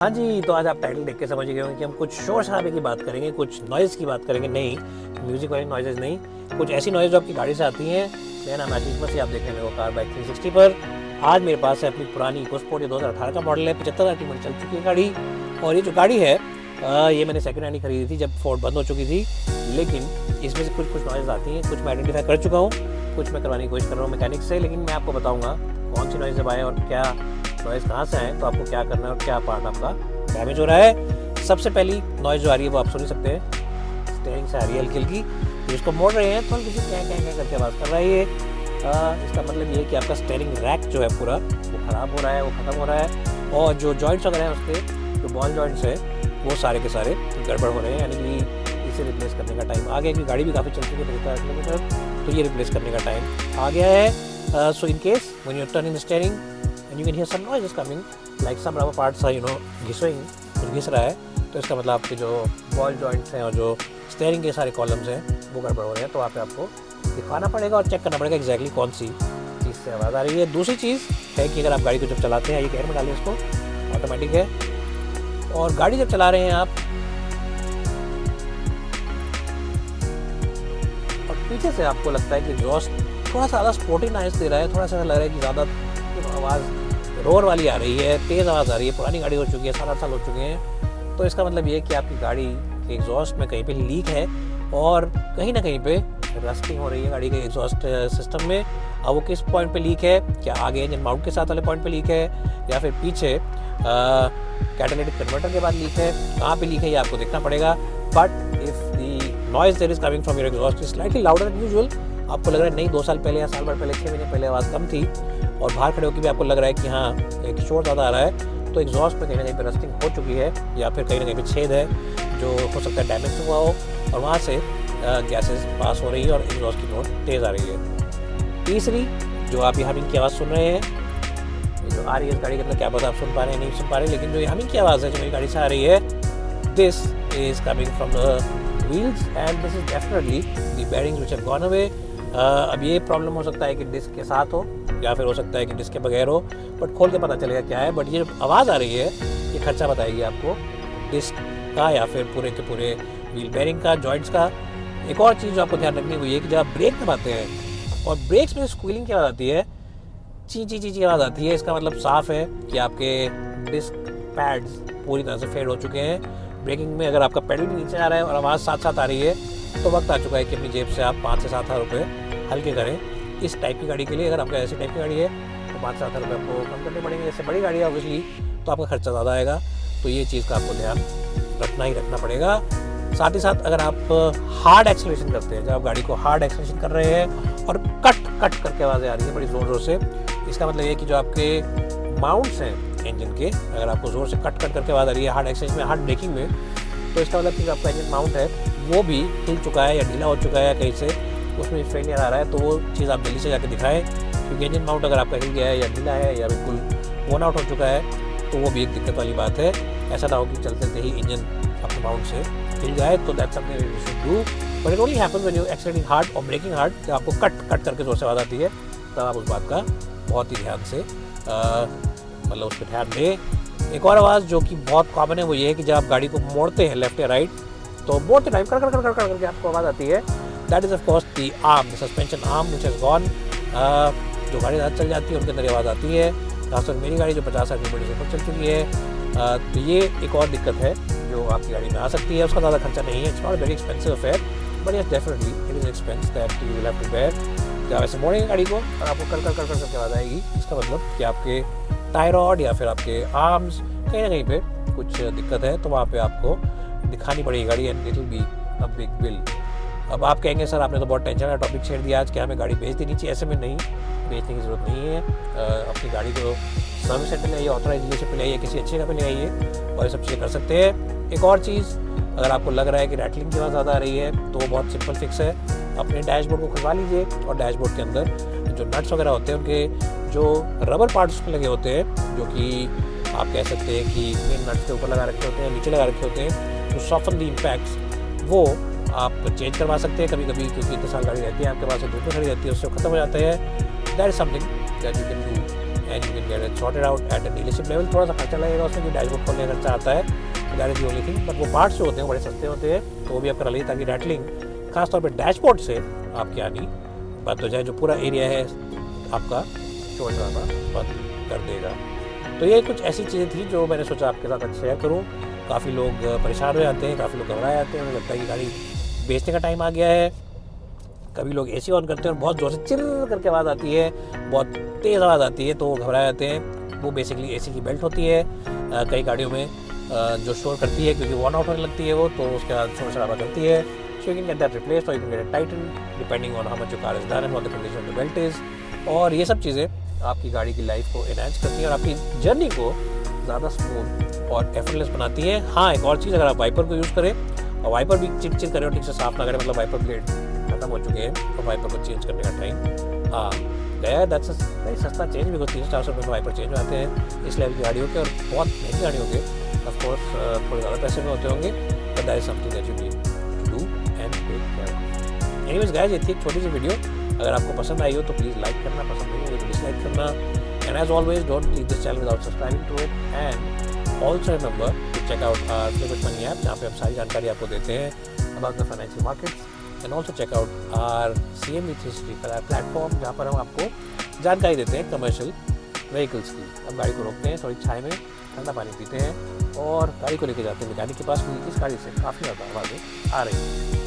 हाँ जी, तो आज आप टाइटल देख के समझ गए होंगे कि हम कुछ शोर-शराबे की बात करेंगे, कुछ नॉइज़ की बात करेंगे। नहीं, म्यूज़िक वाली नॉइज़ेज़ नहीं, कुछ ऐसी नॉइज़ जो आपकी गाड़ी से आती हैं। मेरा नाम आशीष मसी, आप देख रहे हैं मेरे को कार बाइक 360 पर। आज मेरे पास है अपनी पुरानी इकोस्पोर्ट, ये 2018 का मॉडल है, 75,000 किलोमीटर चल चुकी है गाड़ी। और ये जो गाड़ी है ये मैंने सेकंड हैंड ही खरीदी थी जब फोर्ड बंद हो चुकी थी। लेकिन इसमें से कुछ नॉइज़ आती हैं, कुछ मैं आइडेंटिफ़ाई कर चुका हूँ, कुछ मैं करवाने की कोशिश कर रहा हूँ मैकेनिक से। लेकिन मैं आपको बताऊँगा कौन सी नॉइज़ जब आए और क्या नॉइज़ कहाँ से आए, तो आपको क्या करना है और क्या पार्ट आपका डैमेज हो रहा है। सबसे पहली नॉइज़ जो आ रही है वो आप सुन ही सकते हैं, स्टीयरिंग से आ रही है हल्की-हल्की। तो इसको मोड़ रहे हैं तो हल्की-सी क्या करके आवाज़ कर रहा है ये। इसका मतलब ये है कि आपका स्टीयरिंग रैक जो है पूरा वो ख़राब हो रहा है, वो ख़त्म हो रहा है। और जो जॉइंट्स वगैरह हैं उसके, जो बॉल जॉइंट्स हैं वो सारे के सारे गड़बड़ हो रहे हैं। यानी कि इसे रिप्लेस करने का टाइम आ गया, क्योंकि गाड़ी भी काफ़ी चल चुकी है 75 किलोमीटर, तो ये रिप्लेस करने का टाइम आ गया है। So in case when you turn in steering and you can hear some noises coming like some rubber parts are घिसोइंग, कुछ घिस रहा है, तो इसका मतलब आपके जो बॉल जॉइंट्स हैं और जो स्टीयरिंग के सारे कॉलम्स हैं वो गड़बड़ हो रहे हैं। तो वहाँ पे आपको दिखाना पड़ेगा और चेक करना पड़ेगा एग्जैक्टली कौन सी चीज़ से आवाज़ आ रही है। दूसरी चीज़ है कि अगर आप गाड़ी को जब चलाते हैं, ये गेयर में डालें इसको, ऑटोमेटिक है, और गाड़ी जब चला रहे हैं आप और पीछे से आपको लगता है कि एग्जॉस्ट थोड़ा सा ज़्यादा स्पोर्टी नॉइज़ दे रहा है, थोड़ा सा लग रहा है कि ज़्यादा आवाज़ रोर वाली आ रही है, तेज़ आवाज़ आ रही है, पुरानी गाड़ी हो चुकी है, 7-8 साल हो चुके हैं, तो इसका मतलब ये है कि आपकी गाड़ी के एग्जॉस्ट में कहीं पे लीक है और कहीं ना कहीं पे रस्टिंग हो रही है गाड़ी के एग्जॉस्ट सिस्टम में। अब वो किस पॉइंट पे लीक है, क्या आगे इंजन माउंट के साथ वाले पॉइंट पे लीक है या फिर पीछे कैटालिटिक कन्वर्टर के बाद लीक है, कहाँ पे लीक है ये आपको देखना पड़ेगा। But if the noise that is coming from your exhaust is slightly louder than usual, आपको लग रहा है नहीं 2 साल पहले या साल भर पहले, 6 महीने पहले आवाज़ कम थी और बाहर खड़े होकर भी आपको लग रहा है कि हाँ एक शोर ज़्यादा आ रहा है, तो एग्जॉस्ट में कहीं ना कहीं पे रस्टिंग हो चुकी है या फिर कहीं ना कहीं पे छेद है जो हो सकता है डैमेज हुआ हो और वहाँ से गैसेस पास हो रही है और एग्जॉस्ट की नोट तेज़ आ रही है। तीसरी जो आप ये हमिंग की आवाज़ सुन रहे हैं, ये जो आ रही है इस गाड़ी के अंदर, क्या पता आप सुन पा रहे हैं नहीं सुन पा रहे, लेकिन जो ये हमिंग की आवाज़ है जो मेरी गाड़ी से आ रही है, this is coming from the wheels and this is definitely the bearings which have gone away. अब ये प्रॉब्लम हो सकता है कि डिस्क के साथ हो या फिर हो सकता है कि डिस्क के बगैर हो, बट खोल के पता चलेगा क्या है। बट ये जो आवाज़ आ रही है ये खर्चा बताएगी आपको डिस्क का या फिर पूरे के पूरे व्हील बेयरिंग का, जॉइंट्स का। एक और चीज़ जो आपको ध्यान रखनी है वो ये कि जब आप ब्रेक दबाते हैं और ब्रेक्स में स्क्वीलिंग की आवाज़ आती है, ची आवाज़ आती है, इसका मतलब साफ़ है कि आपके डिस्क पैड्स पूरी तरह से फेड हो चुके हैं। ब्रेकिंग में अगर आपका पेडल भी नीचे आ रहा है और आवाज़ साथ साथ आ रही है, तो वक्त आ चुका है कि अपनी जेब से आप 5 से 7 हज़ार रुपये हल्के करें इस टाइप की गाड़ी के लिए। अगर आपका ऐसी टाइप की गाड़ी है तो 5 से 7 हज़ार रुपये आपको कम करने पड़ेंगे। जैसे बड़ी गाड़ी है ऑब्वियसली तो आपका खर्चा ज़्यादा आएगा, तो ये चीज़ का आपको ध्यान रखना पड़ेगा। साथ ही साथ अगर आप हार्ड एक्सेलरेशन करते हैं, जब आप गाड़ी को हार्ड एक्सेलरेशन कर रहे हैं और कट करके आवाज़ें आ रही है बड़ी ज़ोर से, इसका मतलब ये कि जो आपके माउंट्स हैं इंजन के, अगर आपको ज़ोर से कट करके आवाज़ आ रही है हार्ड एक्सेलरेशन में, हार्ड ब्रेकिंग में, तो इसका मतलब कि जो आपका इंजन माउंट है वो भी हिल चुका है या ढीला हो चुका है, कहीं से उसमें फेलियर आ रहा है, तो वो चीज़ आप जल्दी से जाके दिखाएं। क्योंकि इंजन माउंट अगर आपका हिल गया है या ढीला है या बिल्कुल वोन आउट हो चुका है तो वो भी एक दिक्कत वाली बात है। ऐसा ना हो कि चलते ही इंजन अपने माउंट से हिल जाए, तो that's something you should do. But it only happens when you accelerating hard और ब्रेकिंग हार्ड, जब आपको कट करके जोर से आवाज़ आती है, तब आप उस बात का बहुत ही ध्यान से मतलब उस पर ध्यान दें। एक और आवाज़ जो कि बहुत कॉमन है वो ये है कि जब आप गाड़ी को मोड़ते हैं लेफ्ट या राइट, तो मोड़ते टाइम कर करके आपको आवाज़ आती है। That is of course the arm, the suspension arm which has gone. जो गाड़ी ज़्यादा चल जाती है उनके अंदर आवाज़ आती है, खासकर मेरी गाड़ी जो 50 किलोमीटर से ऊपर चल चुकी है। तो ये एक और दिक्कत है जो आपकी गाड़ी में आ सकती है। उसका ज़्यादा खर्चा नहीं है, it's not very expensive affair, but yes definitely it is expense that you will have to bear. जब आप ऐसे मोड़ेंगे गाड़ी को और आपको कर करके आवाज़ आएगी, इसका मतलब कि आपके टाई रॉड या फिर आपके आर्म्स कहीं ना कहीं पे कुछ दिक्कत है, तो वहाँ पे आपको दिखानी पड़ेगी गाड़ी and it will be a big bill. अब आप कहेंगे सर आपने तो बहुत टेंशन का टॉपिक छेड़ दिया आज, क्या हमें गाड़ी बेच देनी चाहिए? ऐसे में नहीं, बेचने की ज़रूरत नहीं है। अपनी गाड़ी को सर्विस सेंटर ले आइए, ऑथराइज डीलरशिप पे ले आइए, किसी अच्छी जगह पे ले आइए और ये सब चीज़ें कर सकते हैं। एक और चीज़, अगर आपको लग रहा है कि रैटलिंग की आवाज़ ज़्यादा आ रही है तो वो बहुत सिंपल फिक्स है। अपने डैशबोर्ड को खुलवा लीजिए और डैशबोर्ड के अंदर जो नट्स वगैरह होते हैं, उनके जो रबर पार्ट्स लगे होते हैं, जो कि आप कह सकते हैं कि मेन नट्स के ऊपर लगा रखे होते हैं, नीचे लगा रखे होते हैं, तो सॉफ्टन द इम्पैक्ट्स, वो आप चेंज करवा सकते हैं कभी कभी, क्योंकि इतने साल गाड़ी रहती है आपके पास, धूप में खड़ी रहती है, उससे ख़त्म हो जाते हैं। That is something that you can do and you can get it sorted out at a dealership level. थोड़ा सा खर्चा लगेगा उसमें, कि डैशबोर्ड खोलने का खर्चा आता है, that is the only thing. But वो पार्ट्स जो होते हैं बड़े सस्ते होते हैं, तो वो भी आप करा लीजिए, ताकि रैटलिंग खासतौर पर डैशबोर्ड से आपकी आनी बंद हो जाए, जो पूरा एरिया है आपका शोर शराबा बंद कर देगा। तो ये कुछ ऐसी चीज़ें थी जो मैंने सोचा आपके साथ आज शेयर करूँ। काफ़ी लोग परेशान हो जाते हैं, काफ़ी लोग घबरा जाते हैं, उन्हें लगता है कि गाड़ी बेचने का टाइम आ गया है। कभी लोग एसी ऑन करते हैं और बहुत ज़ोर से चिर करके आवाज़ आती है, बहुत तेज़ आवाज़ आती है, तो वो घबरा जाते हैं। वो बेसिकली एसी की बेल्ट होती है कई गाड़ियों में जो शोर करती है, क्योंकि वॉर्न आउट होने लगती है वो, तो उसके बाद शोर शराबा करती है। So you can get that replaced और you can get it tighten depending on how much your car is done and what the condition of the belt is. और ये सब चीज़ें आपकी गाड़ी की लाइफ को एनहांस करती हैं और आपकी जर्नी को ज़्यादा स्मूथ और एफर्टलेस बनाती है। हाँ, एक और चीज़, अगर आप वाइपर को यूज़ करें और वाइपर भी चिट करें और ठीक से साफ ना करें, मतलब वाइपर ब्लेड खत्म हो चुके हैं तो वाइपर को चेंज करने का टाइम हाँ गया। दैट्स नहीं सस्ता चेंज, बिकॉज 300-400 रुपये में वाइपर चेंज हो जाते हैं इस लेवल की गाड़ियों के, और बहुत महंगी गाड़ियों के ऑफकोर्स थोड़े ज़्यादा पैसे में होते होंगे, but that is something that you need to do and take care. Anyways guys, ये थी एक छोटी सी वीडियो। अगर आपको पसंद आई हो तो प्लीज़ लाइक करना, पसंद नहीं हो तो डिसलाइक करना। And as always, don't leave this channel without subscribing to it. And also remember to check out our favourite money app, जहाँ पे हम सारी जानकारी आपको देते हैं about the financial markets. And also check out our CME 360 platform, जहाँ पर हम आपको जानकारी देते हैं कमर्शियल व्हीकल्स की। अब गाड़ी को रोकते हैं, थोड़ी छाई में ठंडा पानी पीते हैं और गाड़ी को लेके जाते हैं मैकेनिक के पास, क्योंकि इस गाड़ी से काफ़ी ज़्यादा आवाज़ें आ रही हैं।